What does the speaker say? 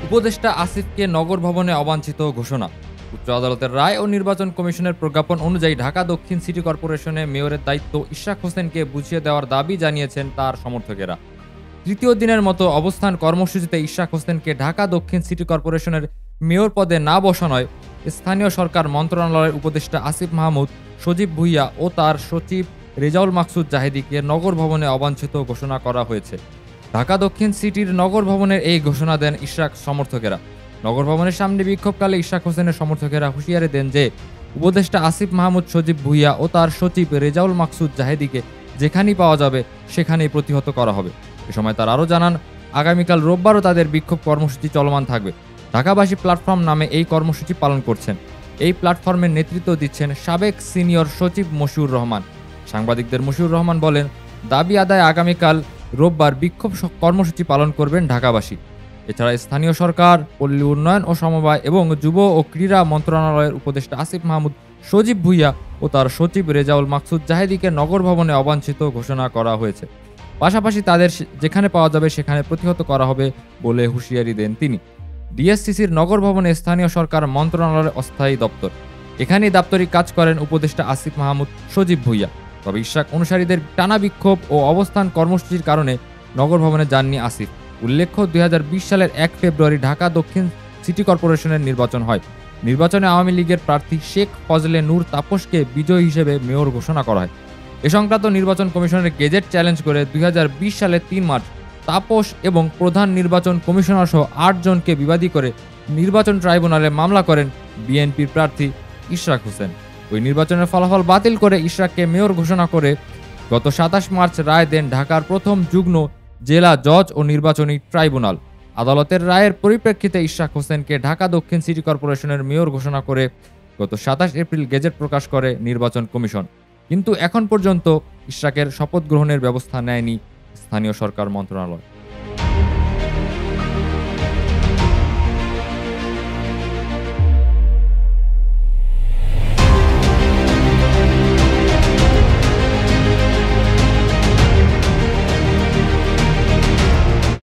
উপদেষ্টা আসিফকে নগর ভবনে অবাঞ্ছিত ঘোষণা। উচ্চ আদালতের রায় ও নির্বাচন কমিশনের প্রজ্ঞাপন অনুযায়ী ঢাকা দক্ষিণ সিটি কর্পোরেশনে মেয়রের দায়িত্ব ইশরাক হোসেনকে বুঝিয়ে দেওয়ার দাবি জানিয়েছেন তার সমর্থকেরা। তৃতীয় দিনের মতো অবস্থান কর্মসূচিতে ইশরাক হোসেনকে ঢাকা দক্ষিণ সিটি কর্পোরেশনের মেয়র পদে না বসানোয় স্থানীয় সরকার মন্ত্রণালয়ের উপদেষ্টা আসিফ মাহমুদ, সজীব ভুইয়া ও তার সচিব রেজাউল মাকসুদ জাহেদীকে নগর ভবনে অবাঞ্ছিত ঘোষণা করা হয়েছে। ঢাকা দক্ষিণ সিটির নগর ভবনের এই ঘোষণা দেন ইশরাক সমর্থকেরা। নগর ভবনের সামনে বিক্ষোভকালে ইশরাক হোসেনের সমর্থকেরা হুঁশিয়ারি দেন যে উপদেষ্টা আসিফ মাহমুদ, সজীব ভুইয়া ও তার সচিব রেজাউল মাকসুদ জাহেদীকে যেখানেই পাওয়া যাবে সেখানেই প্রতিহত করা হবে। এ সময় তারা আরও জানান, আগামীকাল রোববারও তাদের বিক্ষোভ কর্মসূচি চলমান থাকবে। ঢাকাবাসী প্ল্যাটফর্ম নামে এই কর্মসূচি পালন করছেন। এই প্ল্যাটফর্মের নেতৃত্ব দিচ্ছেন সাবেক সিনিয়র সচিব মশিউর রহমান। সাংবাদিকদের মশিউর রহমান বলেন, দাবি আদায় আগামীকাল রোববার বিক্ষোভ কর্মসূচি পালন করবেন ঢাকাবাসী। এছাড়া স্থানীয় সরকার, পল্লী উন্নয়ন ও সমবায় এবং যুব ও ক্রীড়া মন্ত্রণালয়ের উপদেষ্টা আসিফ মাহমুদ, সজীব ভুইয়া ও তার সচিব রেজাউল মাকসুদ জাহেদীকে নগর ভবনে অবাঞ্ছিত ঘোষণা করা হয়েছে। পাশাপাশি তাদের যেখানে পাওয়া যাবে সেখানে প্রতিহত করা হবে বলে হুঁশিয়ারি দেন তিনি। ডিএসসিসির নগর ভবনে স্থানীয় সরকার মন্ত্রণালয়ের অস্থায়ী দপ্তর। এখানেই দাপ্তরিক কাজ করেন উপদেষ্টা আসিফ মাহমুদ, সজীব ভুইয়া। তবে ইশরাক অনুসারীদের টানা বিক্ষোভ ও অবস্থান কর্মসূচির কারণে নগর ভবনে যাননি আসিফ। উল্লেখ্য, ২০২০ সালের ১ ফেব্রুয়ারি ঢাকা দক্ষিণ সিটি কর্পোরেশনের নির্বাচন হয়। নির্বাচনে আওয়ামী লীগের প্রার্থী শেখ ফজলে নূর তাপসকে বিজয়ী হিসেবে মেয়র ঘোষণা করা হয়। এ সংক্রান্ত নির্বাচন কমিশনের গেজেট চ্যালেঞ্জ করে ২০২০ সালের ৩ মার্চ তাপস এবং প্রধান নির্বাচন কমিশনার সহ ৮ জনকে বিবাদী করে নির্বাচন ট্রাইব্যুনালে মামলা করেন বিএনপির প্রার্থী ইশরাক হোসেন। ওই নির্বাচনের ফলাফল বাতিল করে ইশরাককে মেয়র ঘোষণা করে গত ২৭ মার্চ রায় দেন ঢাকার প্রথম যুগ্ম জেলা জজ ও নির্বাচনী ট্রাইব্যুনাল। আদালতের রায়ের পরিপ্রেক্ষিতে ইশরাক হোসেনকে ঢাকা দক্ষিণ সিটি কর্পোরেশনের মেয়র ঘোষণা করে গত ২৭ এপ্রিল গেজেট প্রকাশ করে নির্বাচন কমিশন। কিন্তু এখন পর্যন্ত ইশরাকের শপথ গ্রহণের ব্যবস্থা নেয়নি স্থানীয় সরকার মন্ত্রণালয়।